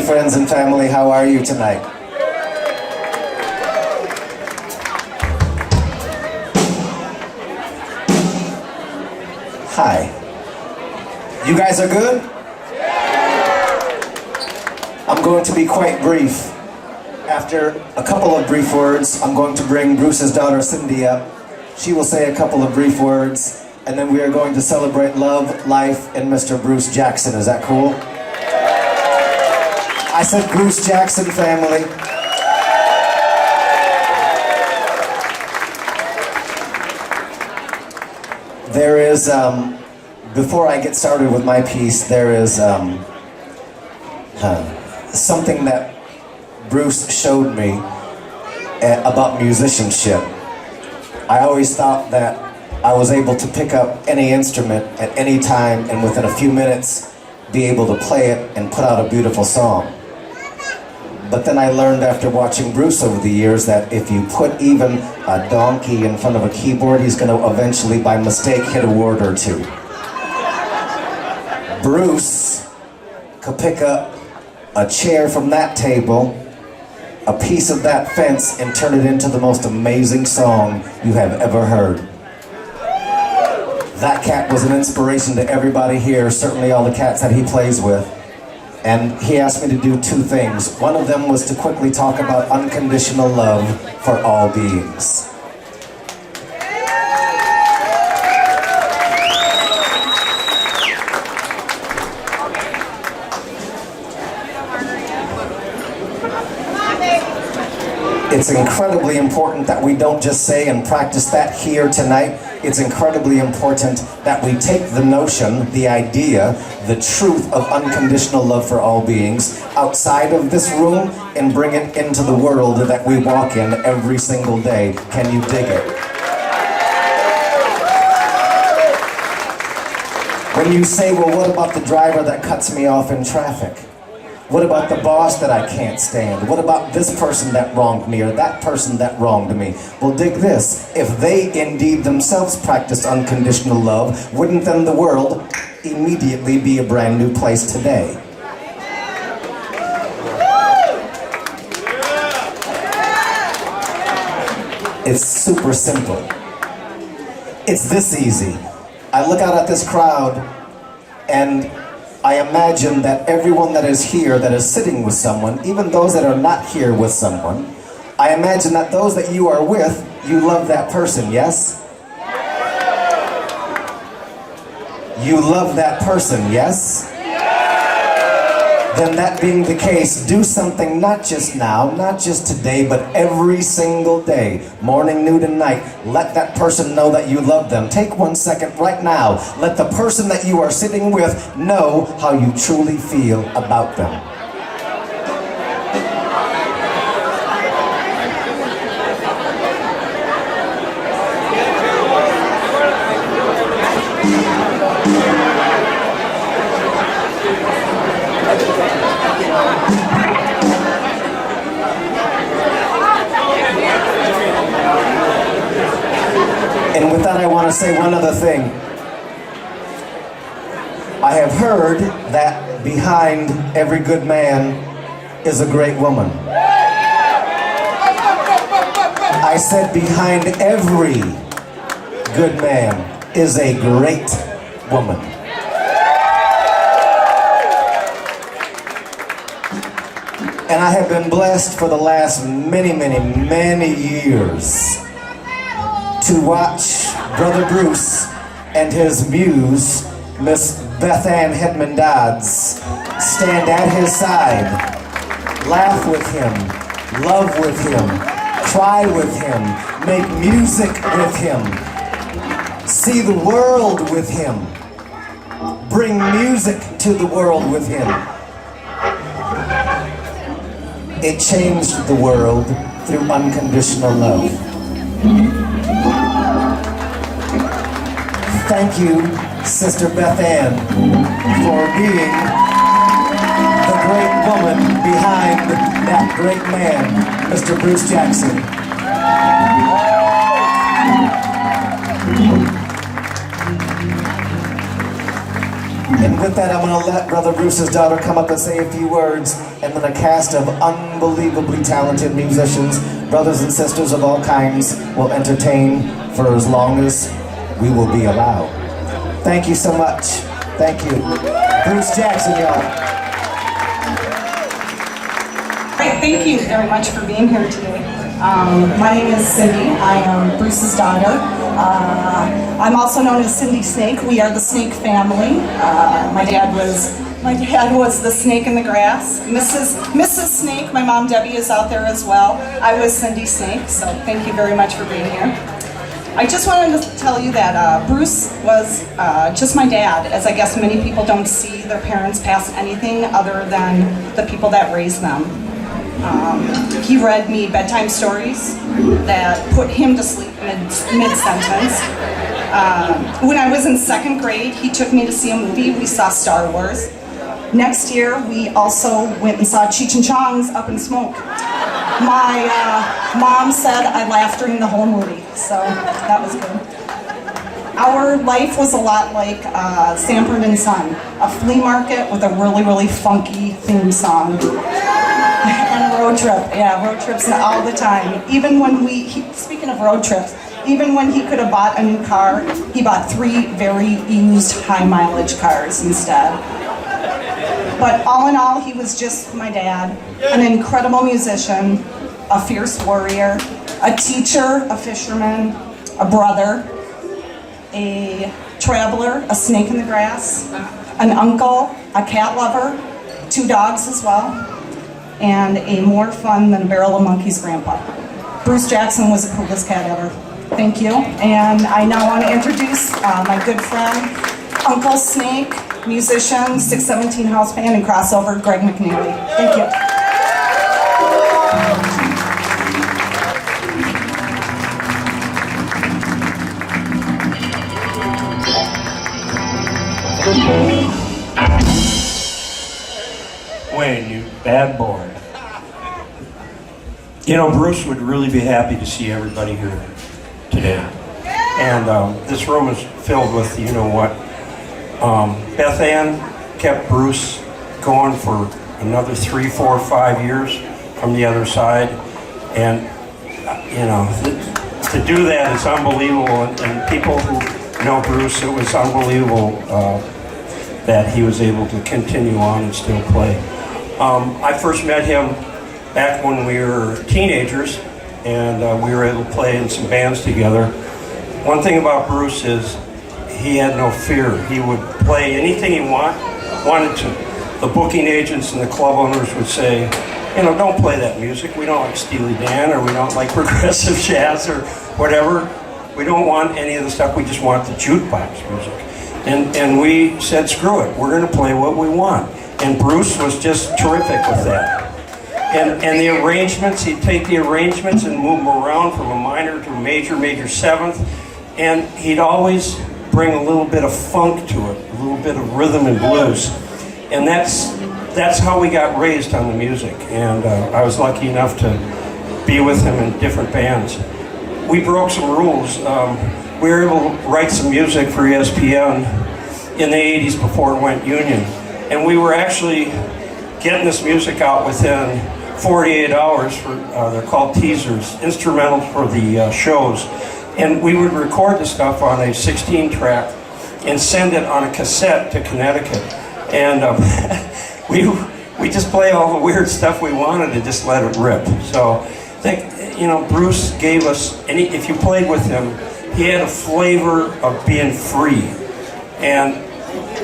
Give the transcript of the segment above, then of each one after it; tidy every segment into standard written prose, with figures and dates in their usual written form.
friends and family. How are you tonight? Hi. You guys are good? I'm going to be quite brief. After a couple of brief words, I'm going to bring Bruce's daughter Cindy up. She will say a couple of brief words, and then we are going to celebrate love, life, and Mr. Bruce Jackson. Is that cool? I said Bruce Jackson family. There is, before I get started with my piece, there is something that Bruce showed me about musicianship. I always thought that I was able to pick up any instrument at any time and within a few minutes be able to play it and put out a beautiful song. But then I learned after watching Bruce over the years that if you put even a donkey in front of a keyboard, he's going to eventually by mistake hit a word or two. Bruce could pick up a chair from that table, a piece of that fence, and turn it into the most amazing song you have ever heard. That cat was an inspiration to everybody here, certainly all the cats that he plays with. And he asked me to do two things. One of them was to quickly talk about unconditional love for all beings. It's incredibly important that we don't just say and practice that here tonight. It's incredibly important that we take the notion, the idea, the truth of unconditional love for all beings outside of this room and bring it into the world that we walk in every single day. Can you dig it? When you say, well, what about the driver that cuts me off in traffic? What about the boss that I can't stand? What about this person that wronged me or that person that wronged me? Well, dig this. If they indeed themselves practiced unconditional love, wouldn't then the world immediately be a brand new place today? It's super simple. It's this easy. I look out at this crowd and I imagine that everyone that is here, that is sitting with someone, even those that are not here with someone, I imagine that those that you are with, you love that person, yes? You love that person, yes? Then that being the case, do something not just now, not just today, but every single day, morning, noon, and night. Let that person know that you love them. Take 1 second right now. Let the person that you are sitting with know how you truly feel about them. And with that, I want to say one other thing. I have heard that behind every good man is a great woman. I said behind every good man is a great woman. And I have been blessed for the last many years to watch Brother Bruce and his muse, Miss Beth Ann Hedman Dodds, stand at his side, laugh with him, love with him, cry with him, make music with him, see the world with him, bring music to the world with him. It changed the world through unconditional love. Thank you, Sister Beth Ann, for being the great woman behind that great man, Mr. Bruce Jackson. And with that, I'm going to let Brother Bruce's daughter come up and say a few words, and then a cast of unbelievably talented musicians, brothers and sisters of all kinds, will entertain for as long as we will be allowed. Thank you so much. Thank you. Bruce Jackson, y'all. Right, thank you very much for being here today. My name is Cindy. I am Bruce's daughter. I'm also known as Cindy Snake. We are the Snake family. My dad was the snake in the grass. Mrs. Snake, my mom Debbie, is out there as well. I was Cindy Snake, so thank you very much for being here. I just wanted to tell you that Bruce was just my dad, as I guess many people don't see their parents past anything other than the people that raised them. He read me bedtime stories that put him to sleep mid-sentence. When I was in 2nd grade, he took me to see a movie. We saw Star Wars. Next year, we also went and saw Cheech and Chong's Up in Smoke. My mom said I laughed during the whole movie, so that was good. Our life was a lot like Sanford and Son, a flea market with a really, really funky theme song. And road trip, yeah, road trips all the time. Even when speaking of road trips, even when he could have bought a new car, he bought 3 very used high mileage cars instead. But all in all, he was just my dad, an incredible musician, a fierce warrior, a teacher, a fisherman, a brother, a traveler, a snake in the grass, an uncle, a cat lover, 2 dogs as well, and a more fun than a barrel of monkeys grandpa. Bruce Jackson was the coolest cat ever. Thank you. And I now want to introduce my good friend, Uncle Snake, musician, 617 house band and crossover, Greg McNeely. Thank you. Wayne, you bad boy. You know, Bruce would really be happy to see everybody here today. And this room is filled with, you know what, Beth Ann kept Bruce going for another 3, 4, 5 years from the other side. And, you know, to do that is unbelievable. And people who know Bruce, it was unbelievable that he was able to continue on and still play. I first met him back when we were teenagers, and we were able to play in some bands together. One thing about Bruce is he had no fear. He would play anything he wanted to. The booking agents and the club owners would say, you know, don't play that music. We don't like Steely Dan, or we don't like progressive jazz, or whatever. We don't want any of the stuff. We just want the jukebox music. And we said, screw it. We're going to play what we want. And Bruce was just terrific with that. And the arrangements, he'd take the arrangements and move them around from a minor to a major, major 7th. And he'd always bring a little bit of funk to it, a little bit of rhythm and blues. And that's how we got raised on the music. And I was lucky enough to be with him in different bands. We broke some rules. We were able to write some music for ESPN in the 80s before it went union. And we were actually getting this music out within 48 hours for, they're called teasers, instrumentals for the shows. And we would record the stuff on a 16 track and send it on a cassette to Connecticut. And we just play all the weird stuff we wanted and just let it rip. So I think, you know, Bruce gave us, if you played with him, he had a flavor of being free. And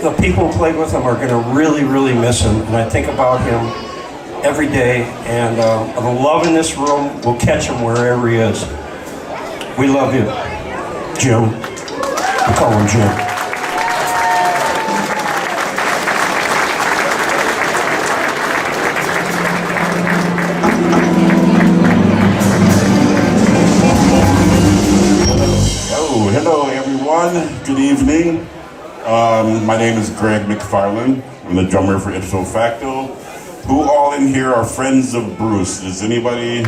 the people who played with him are going to really, really miss him. And I think about him every day. And the love in this room will catch him wherever he is. We love you, Jim. We call him Jim. Hello everyone, good evening. My name is Greg McFarland. I'm the drummer for Ipso Facto. Who all in here are friends of Bruce? Is anybody?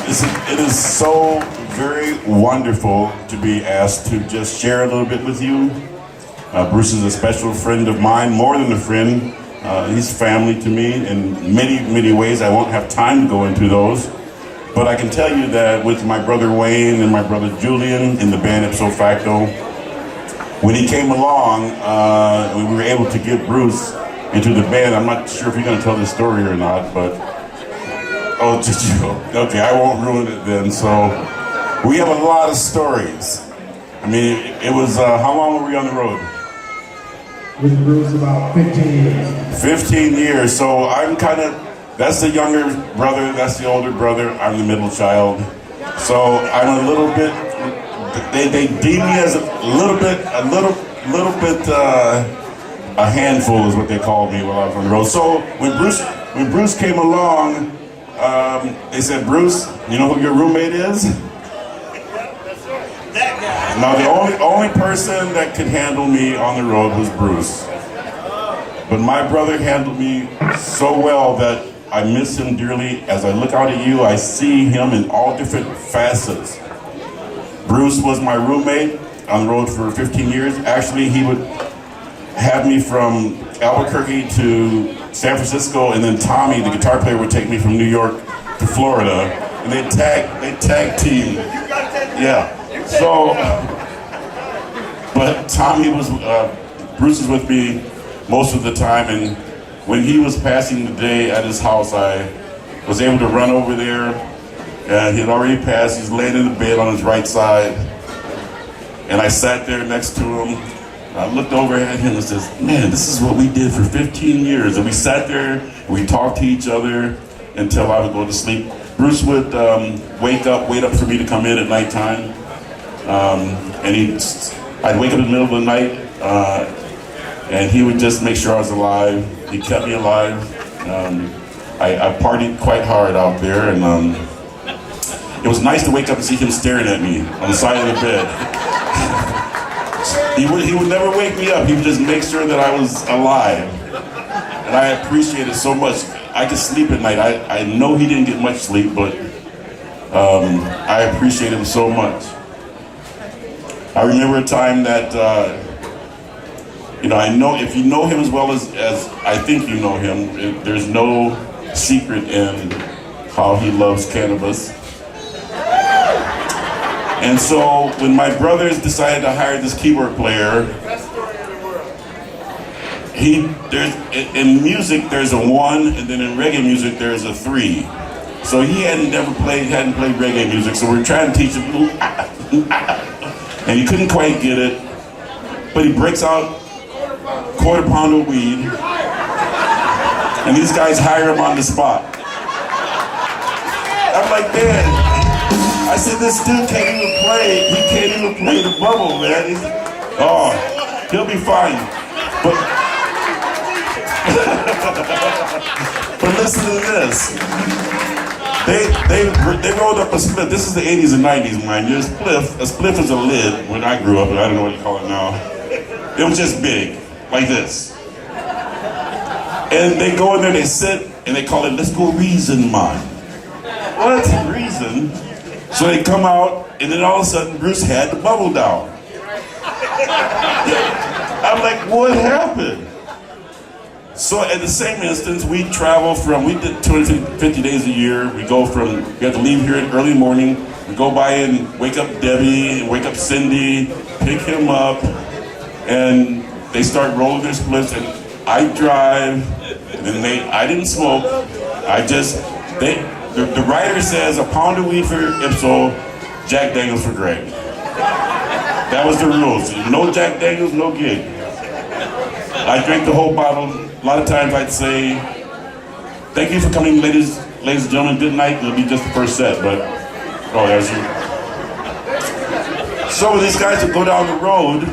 It is so very wonderful to be asked to just share a little bit with you. Bruce is a special friend of mine, more than a friend. He's family to me in many, many ways. I won't have time to go into those. But I can tell you that with my brother Wayne and my brother Julian in the band Ipso Facto, when he came along, we were able to get Bruce into the band. I'm not sure if you're going to tell this story or not, but oh, did you? Okay, I won't ruin it then. So we have a lot of stories. I mean, it was, how long were we on the road? With Bruce about 15 years. 15 years, so I'm kind of, that's the younger brother, that's the older brother, I'm the middle child. So I'm a little bit, they deem me as a little bit, a handful is what they called me while I was on the road. So when Bruce came along, they said, Bruce, you know who your roommate is? Now the only person that could handle me on the road was Bruce. But my brother handled me so well that I miss him dearly. As I look out at you, I see him in all different facets. Bruce was my roommate on the road for 15 years. Actually, he would have me from Albuquerque to San Francisco, and then Tommy, the guitar player, would take me from New York to Florida, and they tag team. Yeah. So, but Tommy was, Bruce was with me most of the time, and when he was passing the day at his house, I was able to run over there, and he had already passed. He's laying in the bed on his right side, and I sat there next to him. I looked over at him and says, man, this is what we did for 15 years. And we sat there, and we talked to each other until I would go to sleep. Bruce would wait up for me to come in at nighttime. And I'd wake up in the middle of the night, and he would just make sure I was alive. He kept me alive. I partied quite hard out there, and it was nice to wake up and see him staring at me on the side of the bed. He would never wake me up. He would just make sure that I was alive. And I appreciate it so much. I could sleep at night. I know he didn't get much sleep, but I appreciate him so much. I remember a time that, I know if you know him as well as I think you know him, there's no secret in how he loves cannabis. And so when my brothers decided to hire this keyboard player, in music there's a 1, and then in reggae music there's a 3. So he hadn't played reggae music, so we're trying to teach him, and he couldn't quite get it, but he breaks out quarter pound of weed, and these guys hire him on the spot. I'm like, man, I said, this dude can't even play. He can't even play the bubble, man. He'll be fine. But listen to this. They rolled up a spliff. This is the 80s and 90s, mind you. A spliff is a lid when I grew up, and I don't know what you call it now. It was just big, like this. And they go in there, they sit, and they call it, let's go reason, man. What? Reason? So they come out, and then all of a sudden, Bruce had the bubble down. I'm like, what happened? So at the same instance, we did 250 days a year. We have to leave here early in the morning. We go by and wake up Debbie, and wake up Cindy, pick him up, and they start rolling their splits, and I drive, and then I didn't smoke. The writer says a pound of weed for Ipso, Jack Daniels for Greg. That was the rules. No Jack Daniels, no gig. I drank the whole bottle. A lot of times I'd say, thank you for coming, ladies and gentlemen, good night. It'll be just the first set, but, there's you. So these guys would go down the road.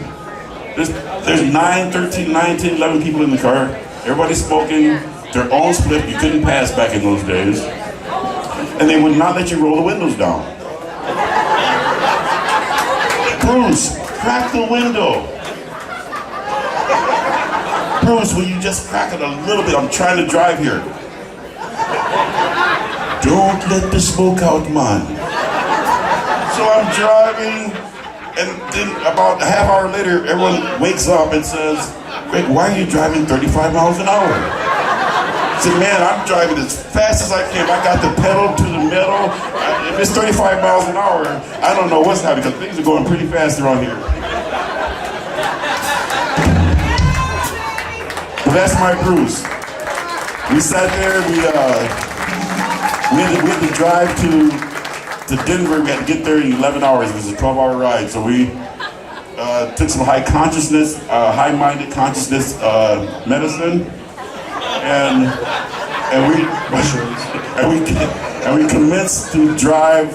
There's 9, 13, 9, 10, 11 people in the car. Everybody's smoking their own split. You couldn't pass back in those days. And they would not let you roll the windows down. Bruce, crack the window. Bruce, will you just crack it a little bit? I'm trying to drive here. don't let the smoke out, man. So I'm driving, and then about a half hour later, everyone wakes up and says, Greg, why are you driving 35 miles an hour? I said, man, I'm driving as fast as I can. I got the pedal to the metal. If it's 35 miles an hour, I don't know what's happening because things are going pretty fast around here. But that's my Bruce. We sat there, we had to drive to Denver. We had to get there in 11 hours. It was a 12-hour ride. So we took some high-minded consciousness medicine, and we commenced to drive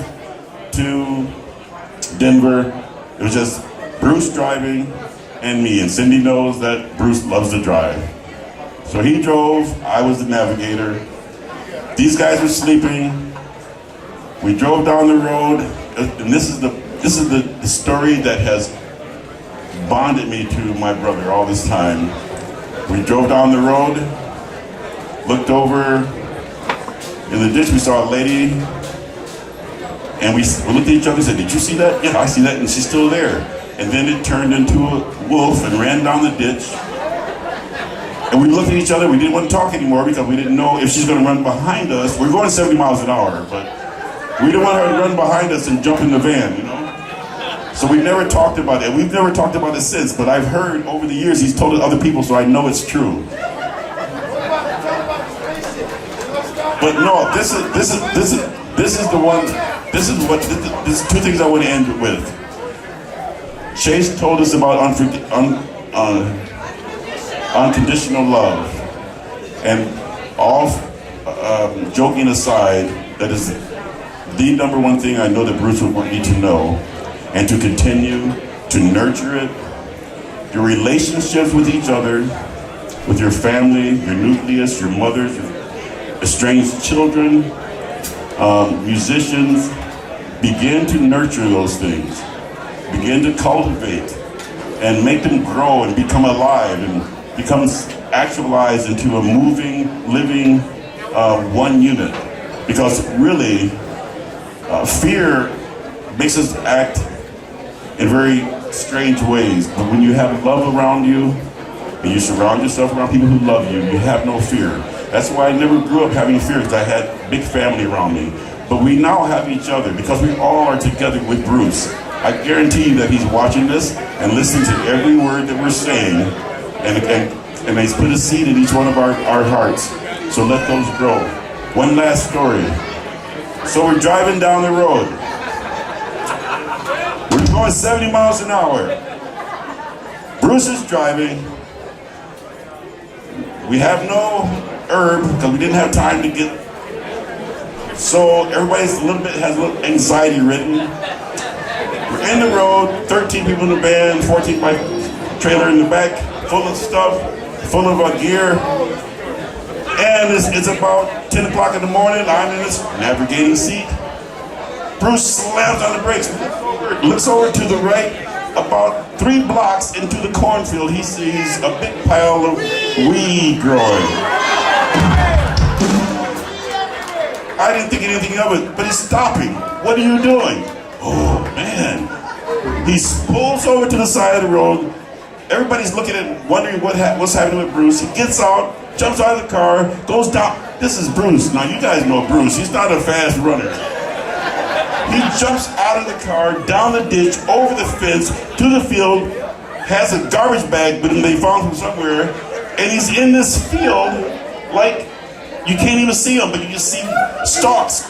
to Denver. It was just Bruce driving and me, and Cindy knows that Bruce loves to drive. So he drove, I was the navigator. These guys were sleeping. We drove down the road, and this is the story that has bonded me to my brother all this time. We drove down the road, looked over in the ditch, we saw a lady, and we looked at each other and said, did you see that? Yeah, I see that, and she's still there. And then it turned into a wolf and ran down the ditch. And we looked at each other, we didn't want to talk anymore because we didn't know if she's going to run behind us. We're going 70 miles an hour, but we didn't want her to run behind us and jump in the van, you know? So we never talked about it. We've never talked about it since, but I've heard over the years he's told it to other people, so I know it's true. But no, this is two things I want to end with. Chase told us about unconditional love, and all joking aside, that is the number one thing I know that Bruce would want you to know, and to continue to nurture it. Your relationships with each other, with your family, your nucleus, your mothers, your estranged children, musicians, begin to nurture those things. Begin to cultivate and make them grow and become alive and become actualized into a moving, living one unit. Because really, fear makes us act in very strange ways. But when you have love around you and you surround yourself around people who love you, you have no fear. That's why I never grew up having fear, because I had a big family around me. But we now have each other because we all are together with Bruce. I guarantee you that he's watching this and listening to every word that we're saying, and he's put a seed in each one of our hearts. So let those grow. One last story. So we're driving down the road. We're going 70 miles an hour. Bruce is driving. We have no herb because we didn't have time to get. So everybody's has a little anxiety ridden. We're in the road, 13 people in the van, 14 by trailer in the back, full of stuff, full of gear. And it's about 10 o'clock in the morning. I'm in this navigating seat. Bruce slams on the brakes, looks over to the right. About 3 blocks into the cornfield, he sees a big pile of weed growing. I didn't think anything of it, but he's stopping. What are you doing? Oh, man. He pulls over to the side of the road. Everybody's looking at, wondering what's happening with Bruce. He gets out, jumps out of the car, goes down. This is Bruce. Now, you guys know Bruce. He's not a fast runner. He jumps out of the car, down the ditch, over the fence, to the field, has a garbage bag, but they found him somewhere, and he's in this field like you can't even see him, but you just see stalks.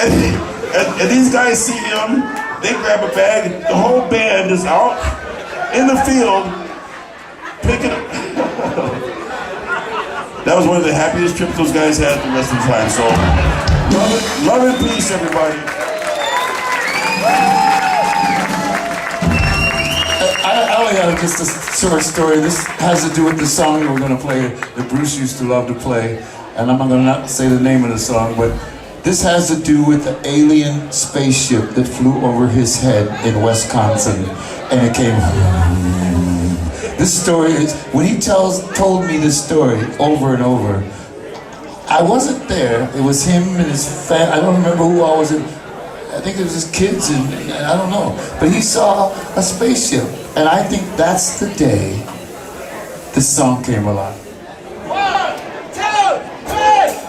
and these guys see him, they grab a bag, the whole band is out in the field, picking up. That was one of the happiest trips those guys had the rest of the time, so love and peace, everybody. I only have just a short story. This has to do with the song we're going to play that Bruce used to love to play. And I'm not going to say the name of the song, but this has to do with the alien spaceship that flew over his head in Wisconsin. And it came. This story is, when he told me this story over and over, I wasn't there. It was him and his family. I don't remember who I was in. I think it was his kids and I don't know. But he saw a spaceship. And I think that's the day this song came alive. 1, 2, 3!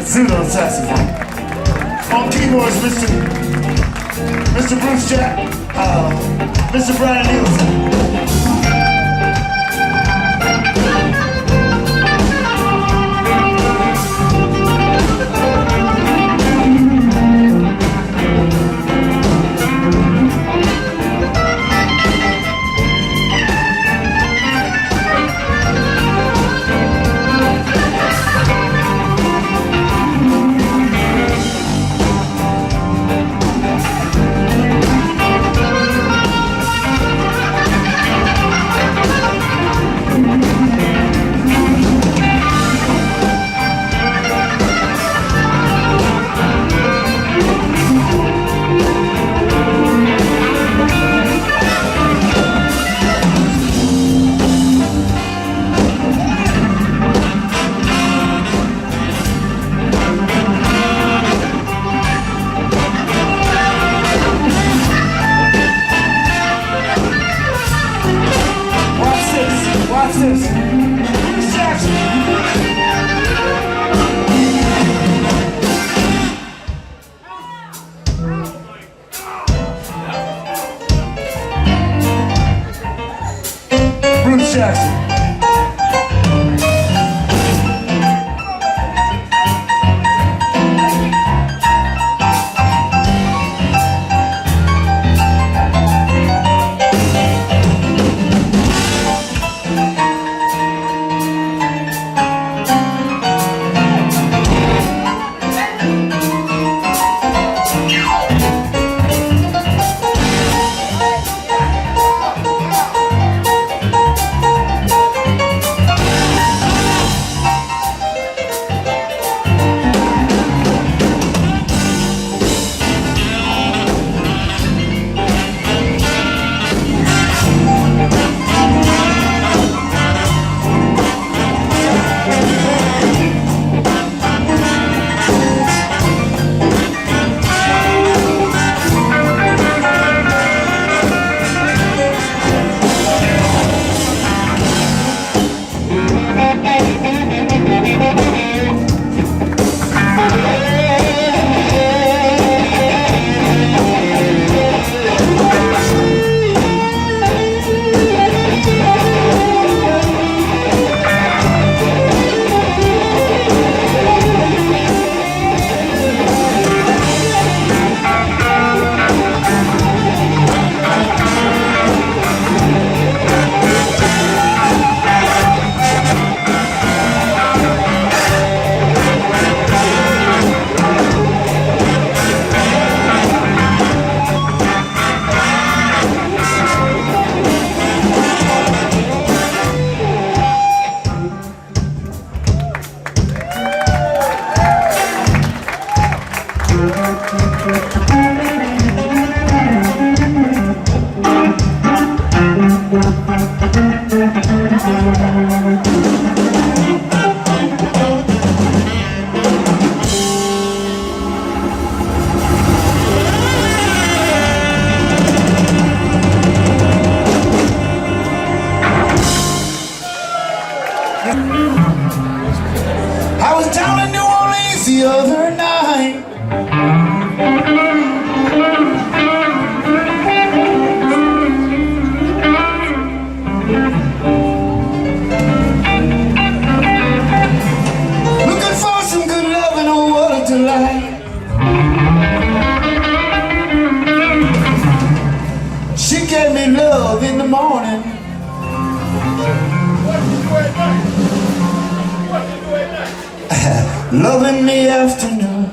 Pseudo saxophone. On keyboards, Mr. Bruce Jack, Mr. Brian Nielsen. I was down in New Orleans the other night. Looking for some good loving, oh what a delight. She gave me love in the morning. Love in the afternoon.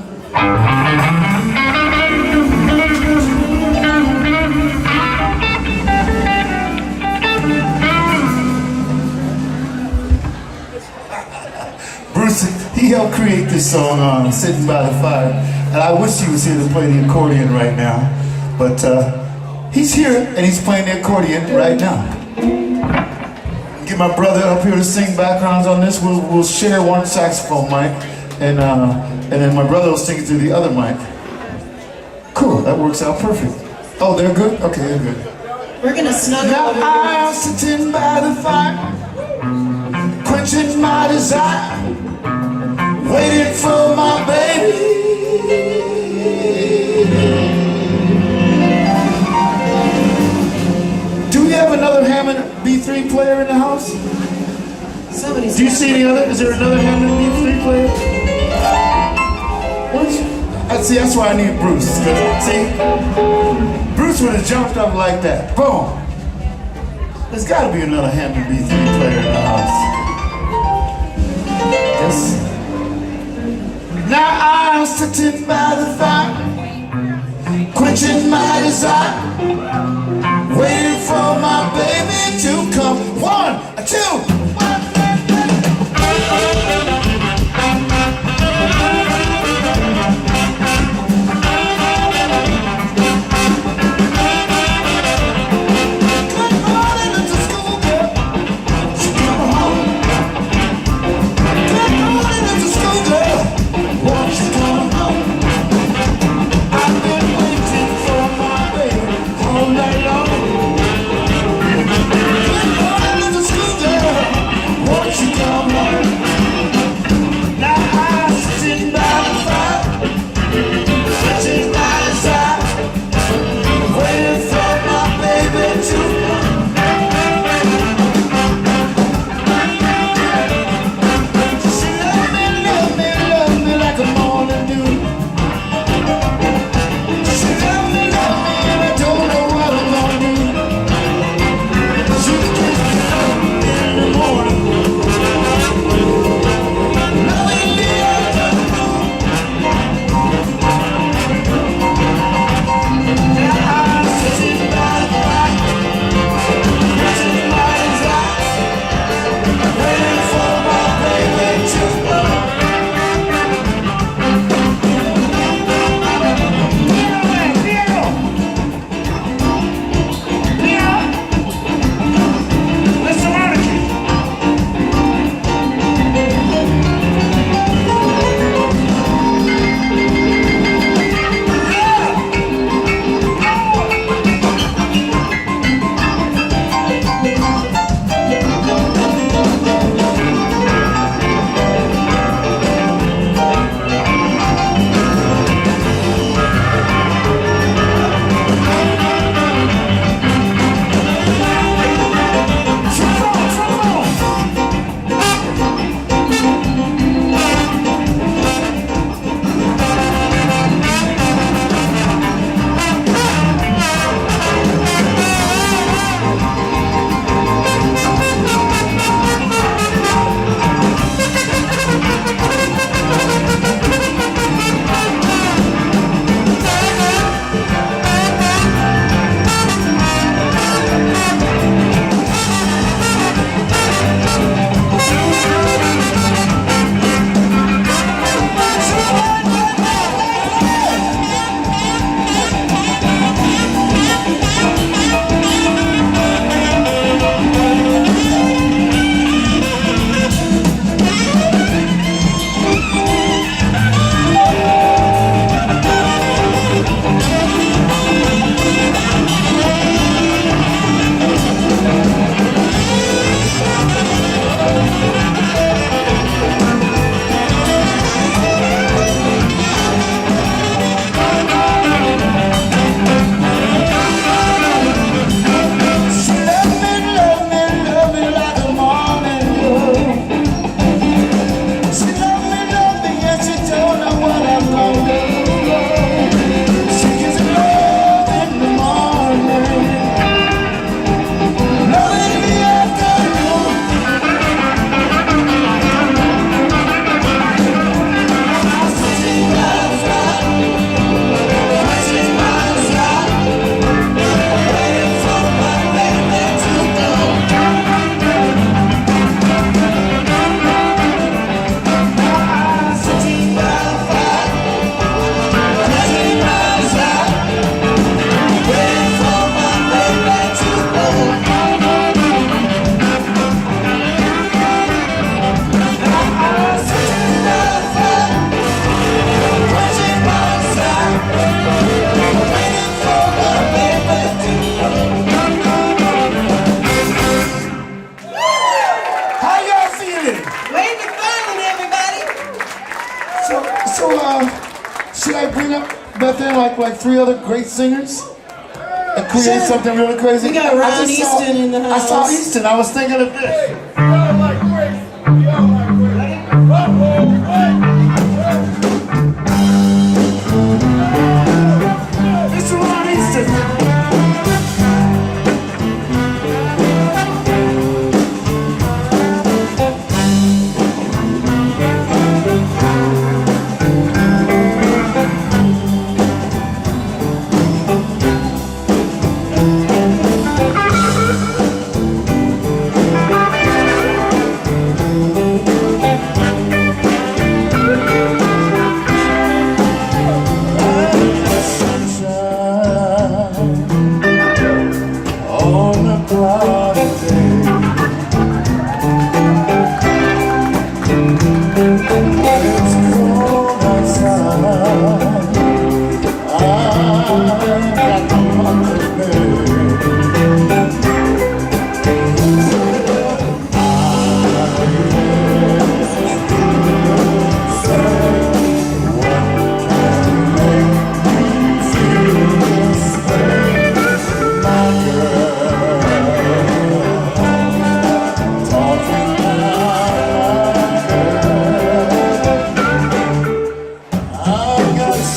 Bruce, he helped create this song Sitting by the Fire. And I wish he was here to play the accordion right now. But he's here and he's playing the accordion right now. Get my brother up here to sing backgrounds on this. We'll share one saxophone mic, and then my brother will sing through the other mic. Cool, that works out perfect. Oh, they're good? Okay, they're good. We're gonna snuggle Now over here. I'm sitting by the fire, quenching my desire, waiting for my baby. Do we have another Hammond B3 player in the house? Somebody's Do you see any other? Is there another Hammond B3 player? What? See, that's why I need Bruce. See, Bruce would have jumped up like that. Boom. There's got to be another Hammond B3 player in the house. Yes. Now I'm sitting by the fire, quenching my desire, waiting for my baby to come. 1, 2. All night long. Beth Ann like three other great singers and create Sure. something really crazy? We got I Ron just saw- Easton in the I saw house. Easton. I was thinking of this. Mr. Ron Easton. On a cloudy day, it's cold outside. I got the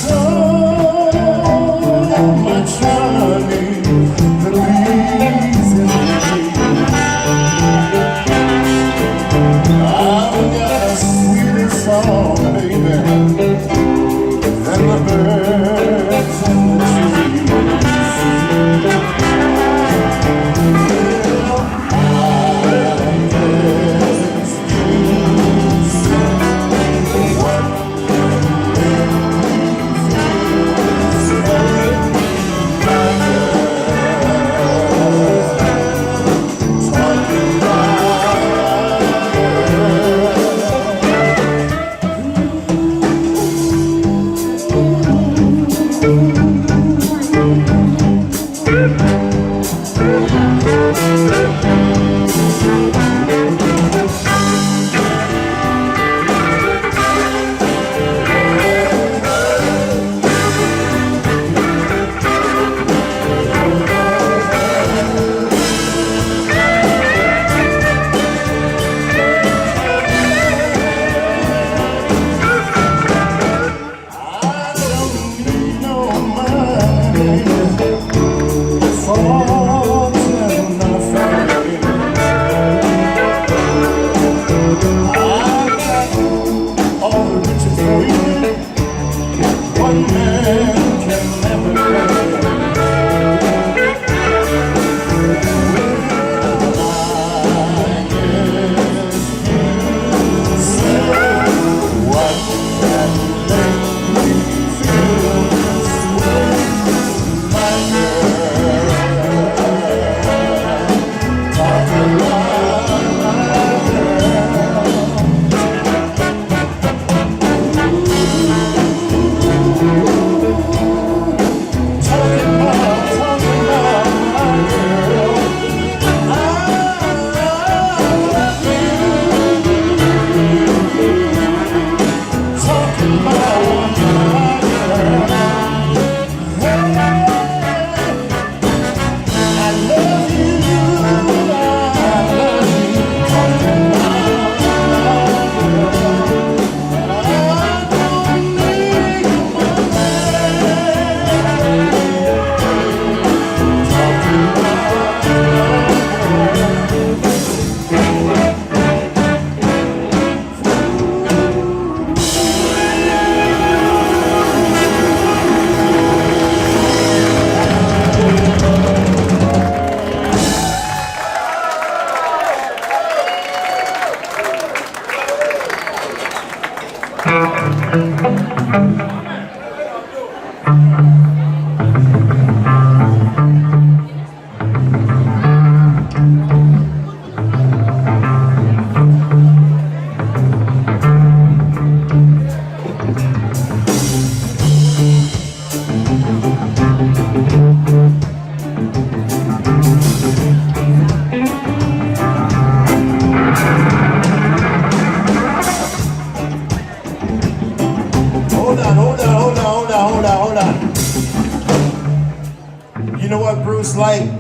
You know what Bruce liked?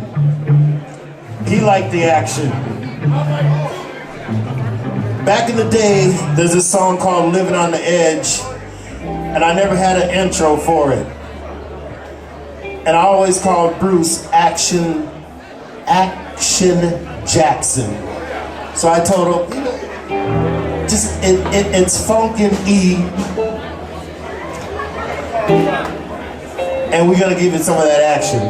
He liked the action. Back in the day, there's this song called Living on the Edge, and I never had an intro for it. And I always called Bruce Action Jackson. So I told him, it's funk and E, and we're gonna give it some of that action.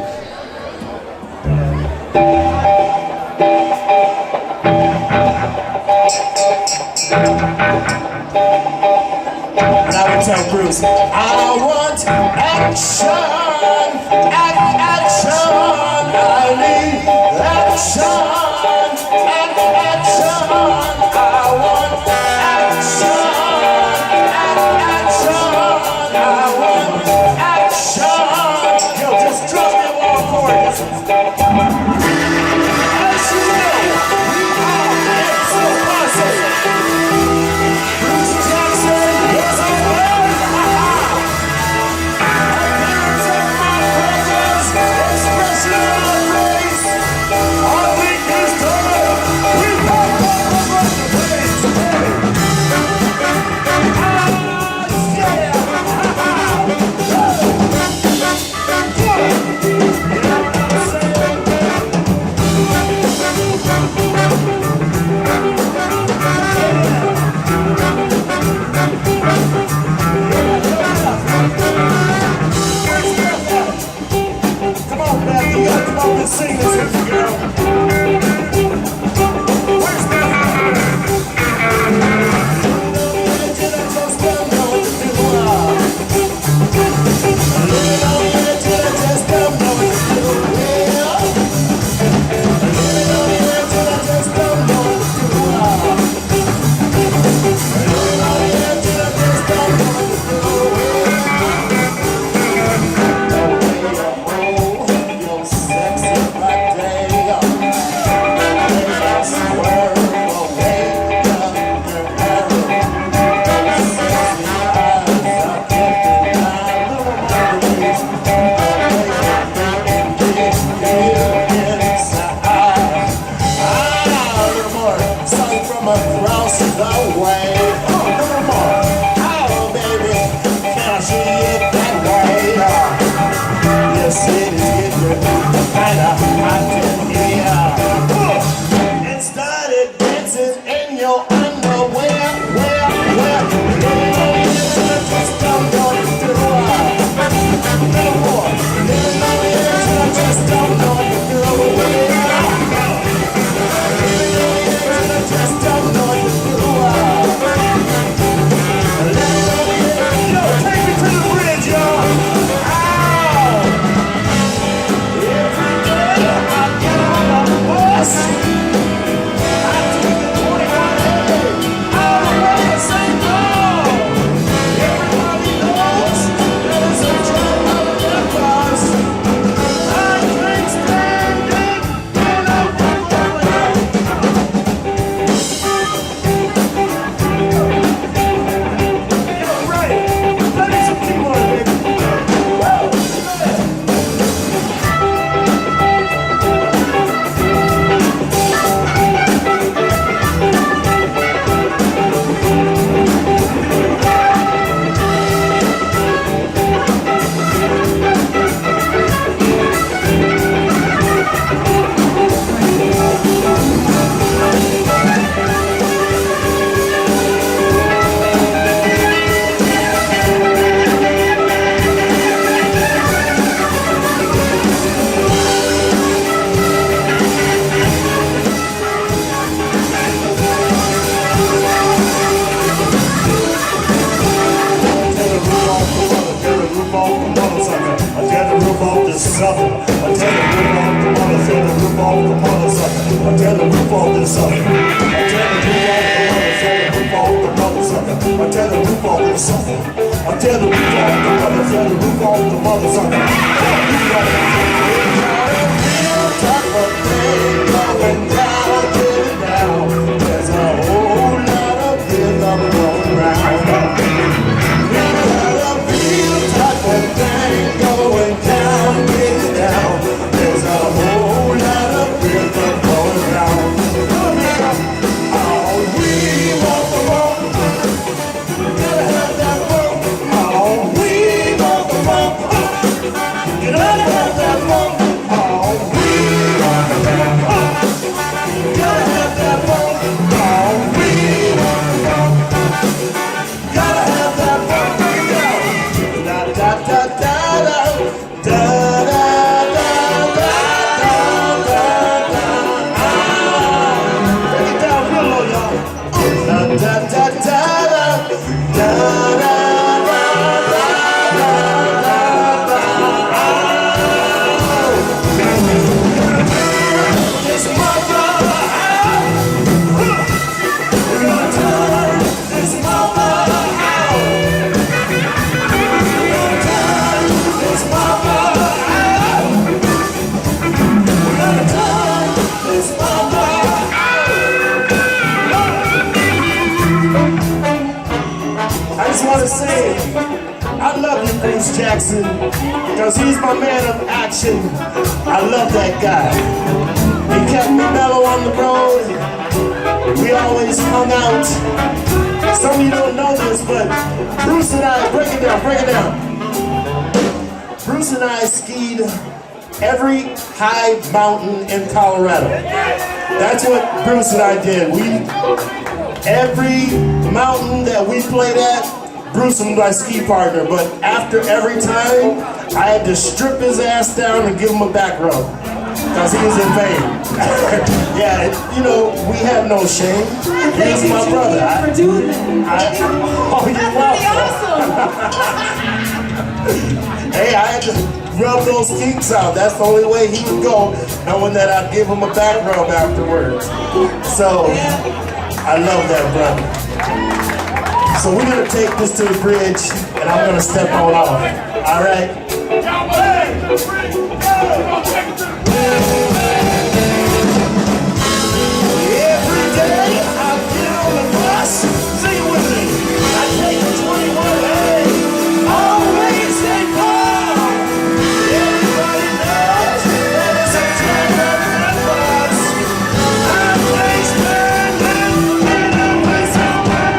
And I would tell Bruce, I want action, action, I need action, action, I want action, action, I want action. Yo, just trust me along for it. As you know, we are so awesome. Bruce Jackson is a word. Our parents and my brothers, expression of praise. Our weakness total, we pop up the praise. Come on, Beth, you gotta come up and sing this with me, girl. Where's Beth? Across the way. Oh, no more. Oh, baby, can I see it that way? Yes, it is getting kind of hot in here. It started dancing in your underwear. Where? Just don't know what to do. No more. Just don't know what to do. Just don't know what to do. Yo, take me to the bridge, y'all. Ow! Every day I get on the bus, I take the 21A out of the St. Paul. Everybody knows there's a job on the bus. I can't stand it, and I'm Going round. Jackson, because he's my man of action. I love that guy. He kept me mellow on the road. We always hung out. Some of you don't know this, but Bruce and I, break it down. Bruce and I skied every high mountain in Colorado. That's what Bruce and I did. Every mountain that we played at, Bruce was my ski partner, but after every time, I had to strip his ass down and give him a back rub, because he was in pain. Yeah, you know, we have no shame. He's my brother. For doing that. Oh, you're welcome. Hey, I had to rub those kinks out. That's the only way he would go, knowing that I'd give him a back rub afterwards. So, I love that, brother. So we're gonna take this to the bridge, and I'm gonna step on off. All right? Every day I get on the bus, sing it with me. I take the 21A, always stay calm. Everybody knows that it's a time of the bus. I'm always burning and always open.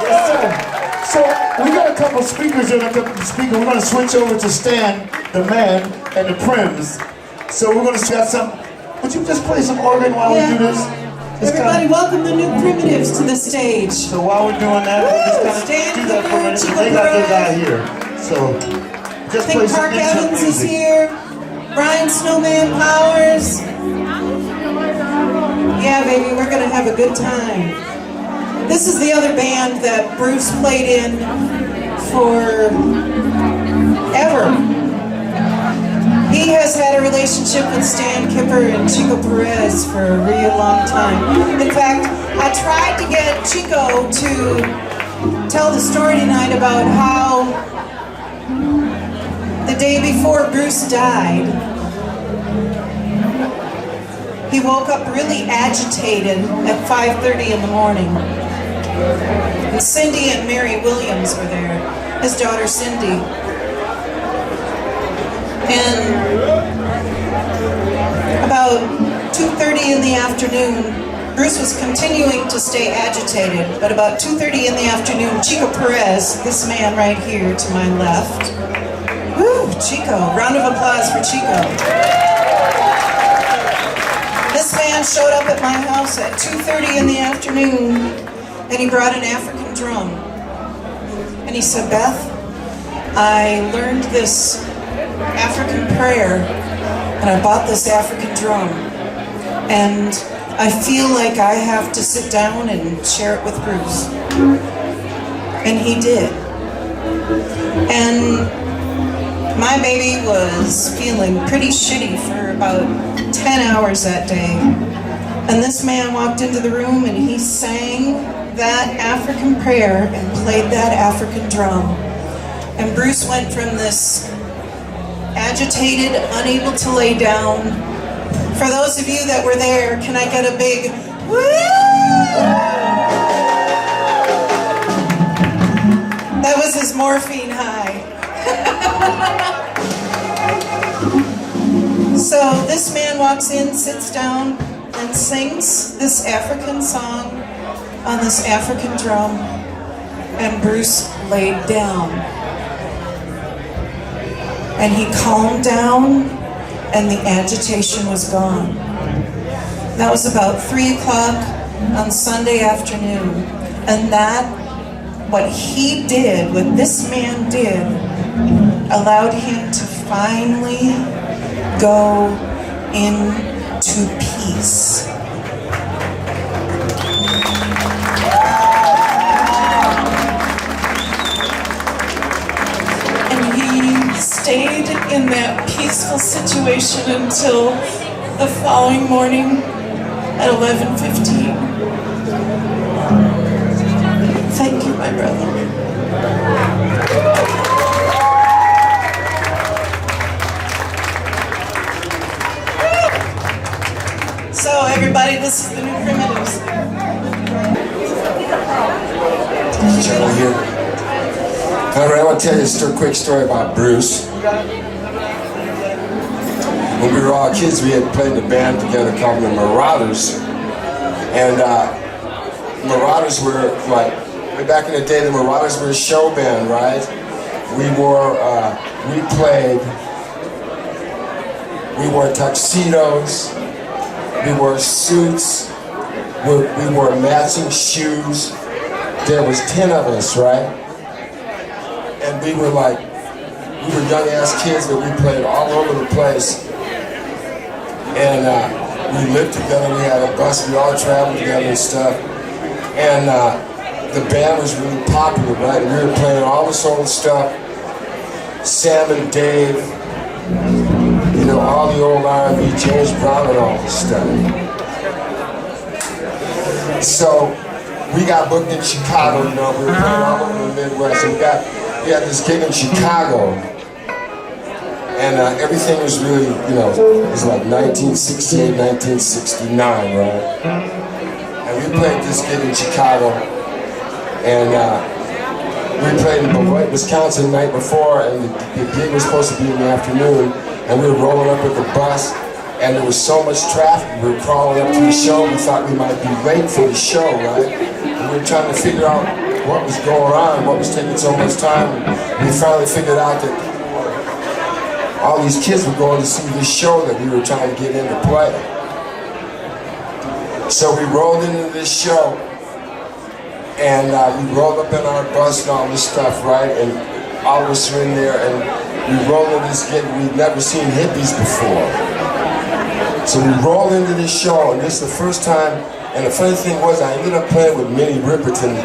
Yes, sir. So we got a couple speakers in We're going to switch over to Stan, the man, and the Prims. So we're going to got some. Would you just play some organ while we do this? Everybody, welcome the new primitives to the stage. So while we're doing that, we'll just kind of do that for a minute. They got their guy here. So just I play think some Park intro Evans is music. here. Brian Snowman Powers. Yeah, baby, we're gonna have a good time. This is the other band that Bruce played in for ever. He has had a relationship with Stan Kipper and Chico Perez for a real long time. In fact, I tried to get Chico to tell the story tonight about how the day before Bruce died, he woke up really agitated at 5:30 in the morning. And Cindy and Mary Williams were there, his daughter Cindy. And about 2:30 in the afternoon, Bruce was continuing to stay agitated, but about 2:30 in the afternoon, Chico Perez, this man right here to my left, woo, Chico, round of applause for Chico. This man showed up at my house at 2:30 in the afternoon, and he brought an African drum. And he said, Beth, I learned this African prayer, and I bought this African drum, and I feel like I have to sit down and share it with Bruce. And he did. And my baby was feeling pretty shitty for about 10 hours that day. And this man walked into the room and he sang that African prayer and played that African drum. And Bruce went from this agitated, unable to lay down. For those of you that were there, can I get a big woo? That was his morphine high. So this man walks in, sits down, and sings this African song on this African drum, and Bruce laid down. And he calmed down, and the agitation was gone. That was about 3 o'clock on Sunday afternoon. And what he did, what this man did, allowed him to finally go into peace. Stayed in that peaceful situation until the following morning at 11:15. Thank you, my brother. So everybody, this is the new Primitives. Here. tell you a quick story about Bruce. When we were all kids, we had played in a band together called the Marauders. And Marauders were, like, way back in the day, the Marauders were a show band, right? We wore tuxedos, we wore suits, we wore matching shoes. There was 10 of us, right? And we were young ass kids, but we played all over the place. And we lived together, we had a bus, we all traveled together and stuff. And the band was really popular, right? And we were playing all this old stuff. Sam and Dave, you know, all the old R&B, James Brown and all this stuff. So we got booked in Chicago, you know, we were playing all over the Midwest. And we had this gig in Chicago. And everything was really, you know, it was like 1968, 1969, right? And we played this gig in Chicago. And we played in Beloit, Wisconsin the night before, and the gig was supposed to be in the afternoon. And we were rolling up with the bus, and there was so much traffic. We were crawling up to the show. We thought we might be late for the show, right? And we were trying to figure out what was going on, what was taking so much time. And we finally figured out that all these kids were going to see this show that we were trying to get into play. So we rolled into this show, and we rolled up in our bus and all this stuff, right? And all of us were in there, and we rolled into this gig. We'd never seen hippies before. So we rolled into this show, and this is the first time, and the funny thing was I ended up playing with Minnie Riperton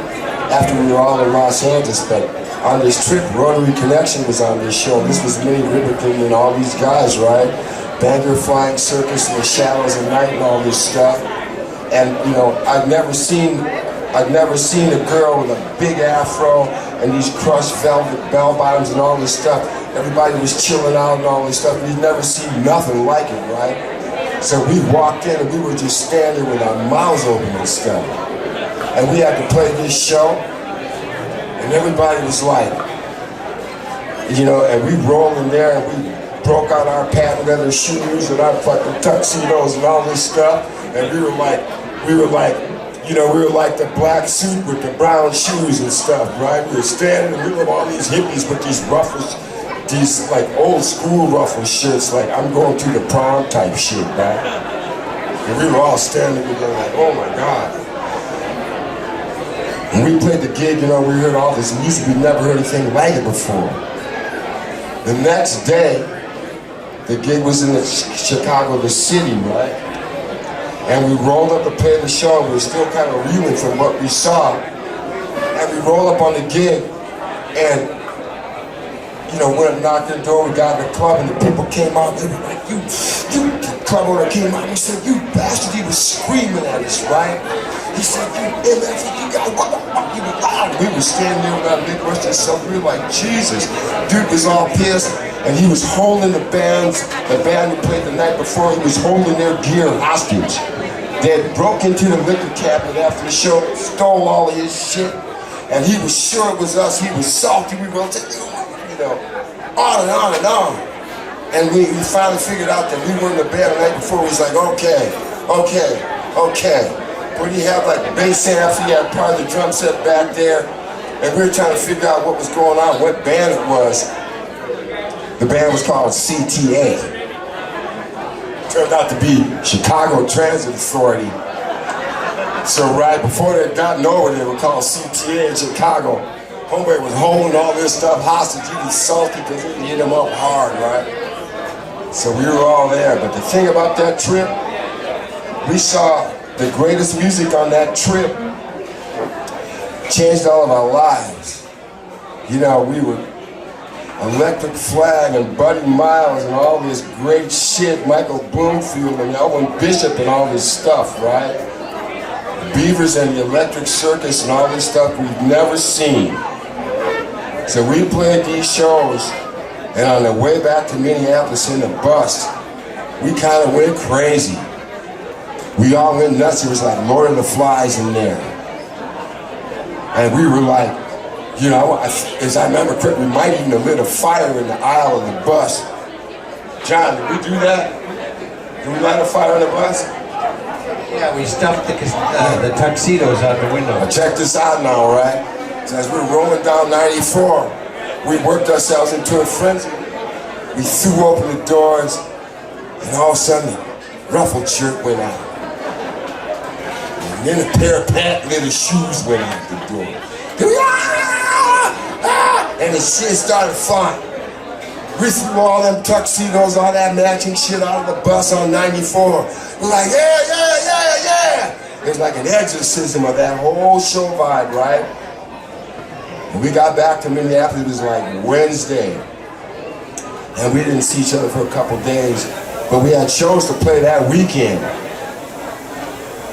after we were all in Los Angeles, but on this trip, Rotary Connection was on this show. This was Minnie Riperton and all these guys, right? Bangor Flying Circus and the Shadows of Night and all this stuff. And you know, I'd never seen a girl with a big afro and these crushed velvet bell bottoms and all this stuff. Everybody was chilling out and all this stuff. We'd never seen nothing like it, right? So we walked in and we were just standing with our mouths open and stuff. And we had to play this show. And everybody was like, you know, and we rolled in there and we broke out our patent leather shoes and our fucking tuxedos and all this stuff. And we were like, you know, we were like the black suit with the brown shoes and stuff, right? We were standing in the middle of all these hippies with these ruffles, these like old school ruffle shirts, like I'm going to the prom type shit, right? And we were all standing together like, oh my God. When we played the gig, you know, we heard all this music. We'd never heard anything like it before. The next day, the gig was in Chicago, the city, right? And we rolled up to play the show. We were still kind of reeling from what we saw. And we rolled up on the gig, and, you know, went and knocked on the door. We got in the club, and the people came out. They were like, the club owner came out and he said, you bastard. He was screaming at us, right? He said, you MF, you guys, what the fuck, you were loud. We were standing there with our big rush and stuff. We were like, Jesus. Dude was all pissed, and he was holding the band who played the night before, he was holding their gear hostage. They had broke into the liquor cabinet after the show, stole all of his shit, and he was sure it was us. He was salty. We were like, you know, on and on and on. And we finally figured out that we were in the band the night before. He was like, okay. When you have like bass amps, you had part of the drum set back there, and we were trying to figure out what was going on, what band it was. The band was called CTA. Turned out to be Chicago Transit Authority. So right before they'd gotten over, they were called CTA in Chicago. Homeboy was holding all this stuff hostage. He was salty because he hit him up hard, right? So we were all there. But the thing about that trip, we saw the greatest music on that trip. Changed all of our lives. You know, we were Electric Flag and Buddy Miles and all this great shit, Michael Bloomfield and Elwin Bishop and all this stuff, right? Beavers and the Electric Circus and all this stuff we've never seen. So we played these shows, and on the way back to Minneapolis in the bus, we kind of went crazy. We all went nuts. It was like Lord of the Flies in there. And we were like, You know, as I remember correctly, we might even have lit a fire in the aisle of the bus. John, did we do that? Did we light a fire on the bus? Yeah, we stuffed the tuxedos out the window. Now check this out now, right? So as we were rolling down 94, we worked ourselves into a frenzy. We threw open the doors, and all of a sudden, the ruffled shirt went out. And then a pair of patent-leather shoes went out the door. And the shit started flying. We threw all them tuxedos, all that matching shit out of the bus on 94. We're like, yeah, yeah, yeah, yeah. It was like an exorcism of that whole show vibe, right? And we got back to Minneapolis, it was like Wednesday. And we didn't see each other for a couple days, but we had shows to play that weekend.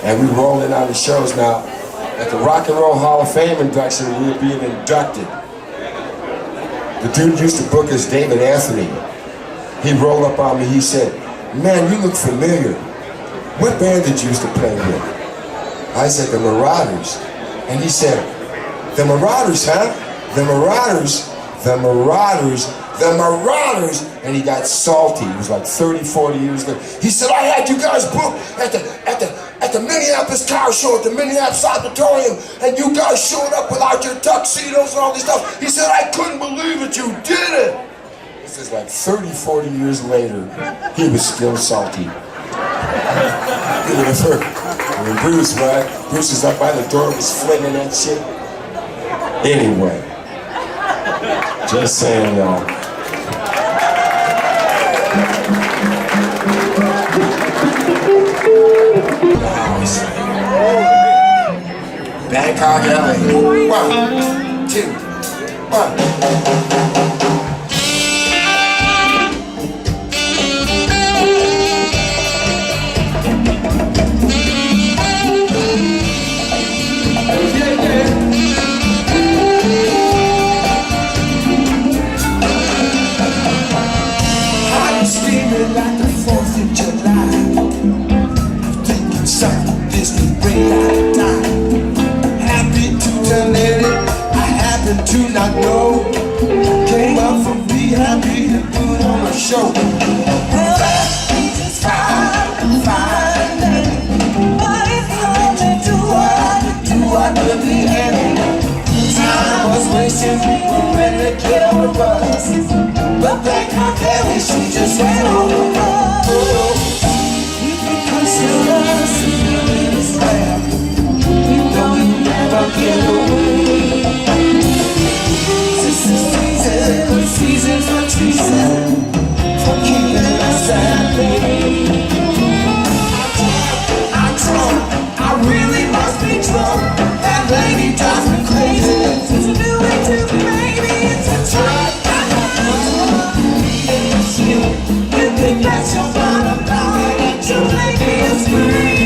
And we rolled in on the shows. Now, at the Rock and Roll Hall of Fame induction, we were being inducted. The dude used to book us, David Anthony. He rolled up on me, he said, man, you look familiar. What band did you used to play with? I said, the Marauders. And he said, the Marauders, huh? The Marauders, the Marauders, the Marauders. And he got salty. It was like 30, 40 years later. He said, I had you guys booked at the Minneapolis car show at the Minneapolis Auditorium, and you guys showed up without your tuxedos and all this stuff. He said, I couldn't believe it, you did it. This is like 30, 40 years later, he was still salty. When Bruce, right? Bruce is up by the door, was flinging that shit. Anyway, just saying, y'all. Bangkok, LA. 1, 2, 1. To not know, came up from be happy and put on a show. Well, just fine, fine. But if you only do what would be happy. Time was wasting, we were ready to get on the bus. But Bangkok Kelly, she just ran on the bus. You can consider us a little slab. You know you never get away. Seasons for treason, for keeping us happy. I'm drunk, I really must be drunk. That lady drives me crazy. It's a new way to be, baby. It's a drug. You think that's your bottom line, and you make me a scream.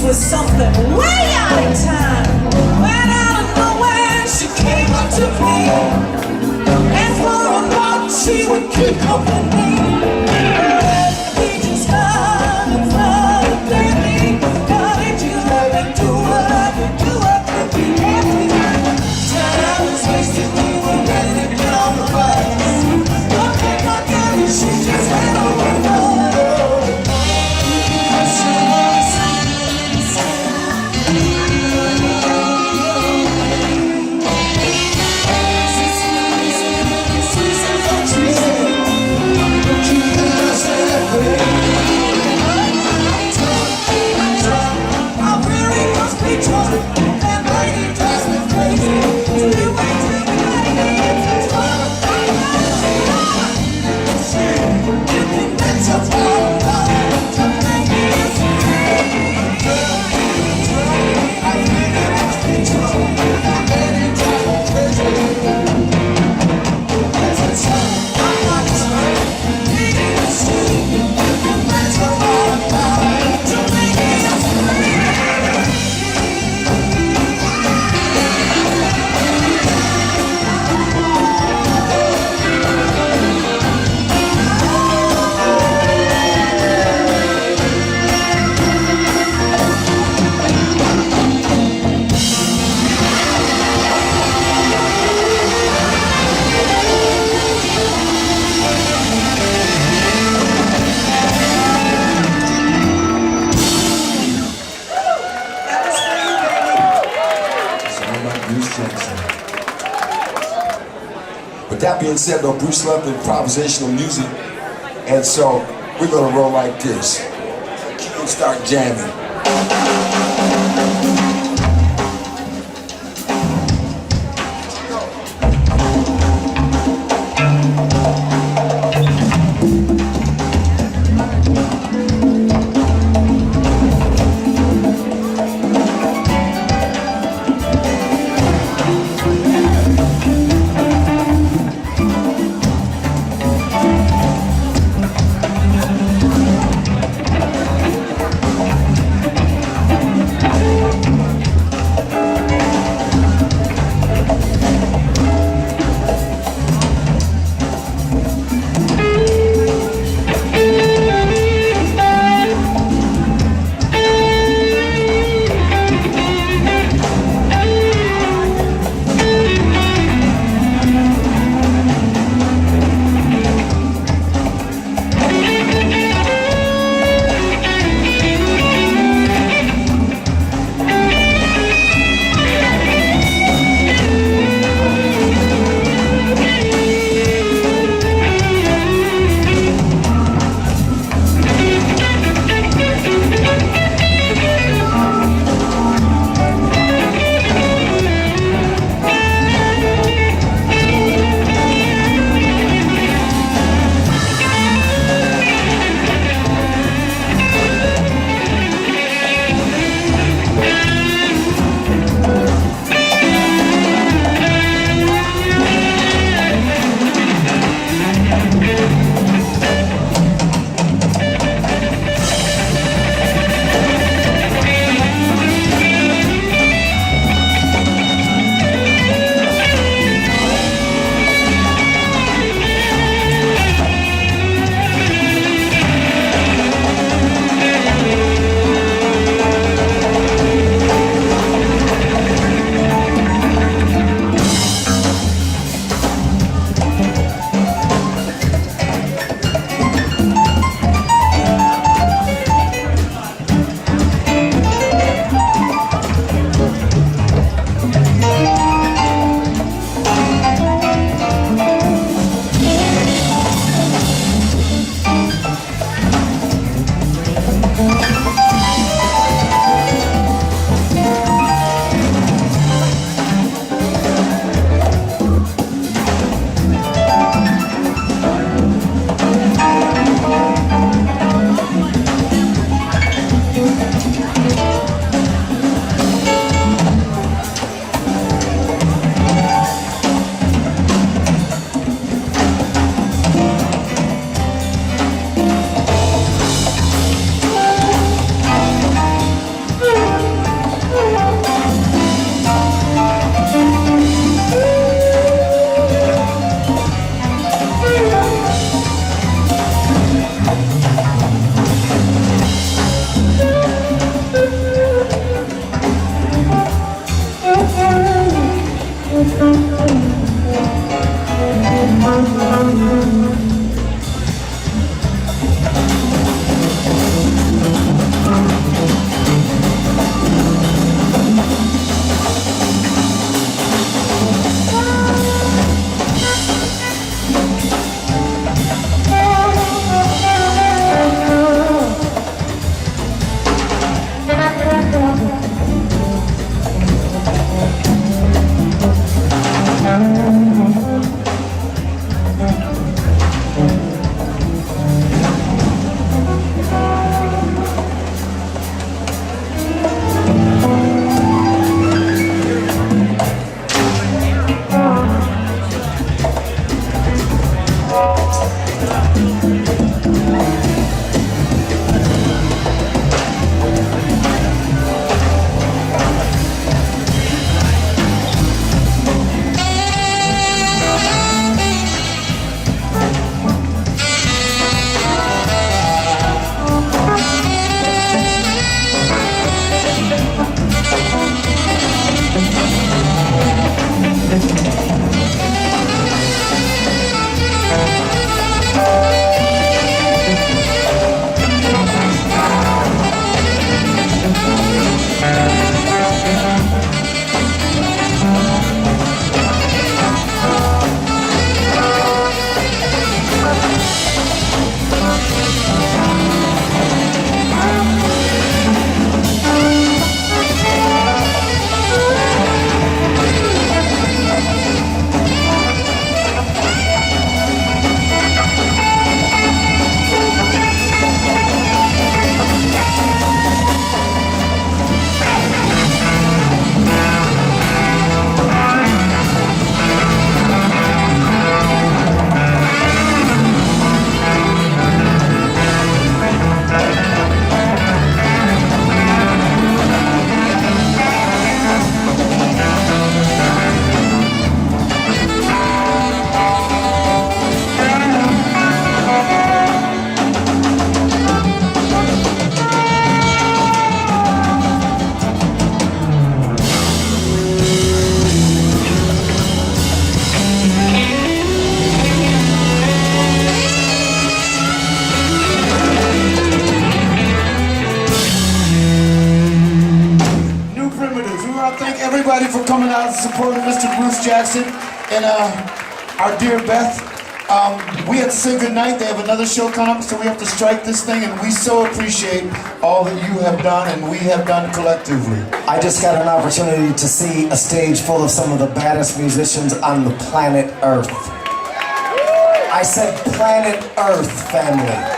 Bruce was something way out of time. When out of nowhere she came up to me, and for a month she would keep company. We just got in front of baby. How did you let me do what I could do? I could be happy. Time was wasted, we were ready to get on the bus. Nothing like that, she just went over the That being said, though, Bruce loved improvisational music, and so we're gonna roll like this. Keep on start jamming. want to thank everybody for coming out and supporting Mr. Bruce Jackson and our dear Beth. We have to say goodnight. They have another show coming up, so we have to strike this thing, and we so appreciate all that you have done and we have done collectively. I just got an opportunity to see a stage full of some of the baddest musicians on the planet Earth. I said planet Earth, family.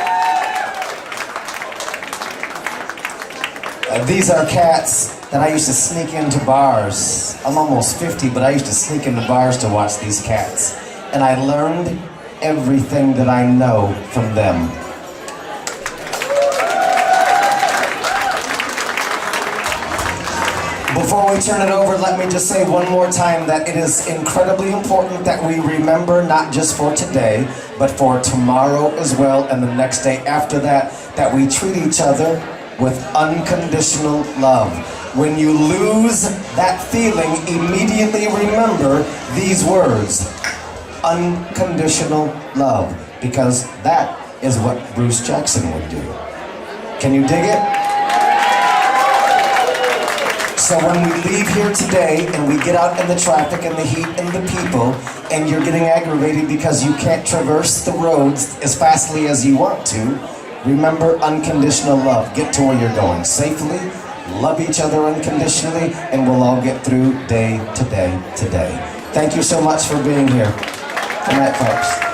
These are cats that I used to sneak into bars. I'm almost 50, but I used to sneak into bars to watch these cats. And I learned everything that I know from them. Before we turn it over, let me just say one more time that it is incredibly important that we remember not just for today, but for tomorrow as well, and the next day after that, that we treat each other with unconditional love. When you lose that feeling, immediately remember these words: unconditional love, because that is what Bruce Jackson would do. Can you dig it? So when we leave here today and we get out in the traffic and the heat and the people, and you're getting aggravated because you can't traverse the roads as fastly as you want to, remember unconditional love. Get to where you're going safely, love each other unconditionally, and we'll all get through day to day today. Thank you so much for being here. Good night, folks.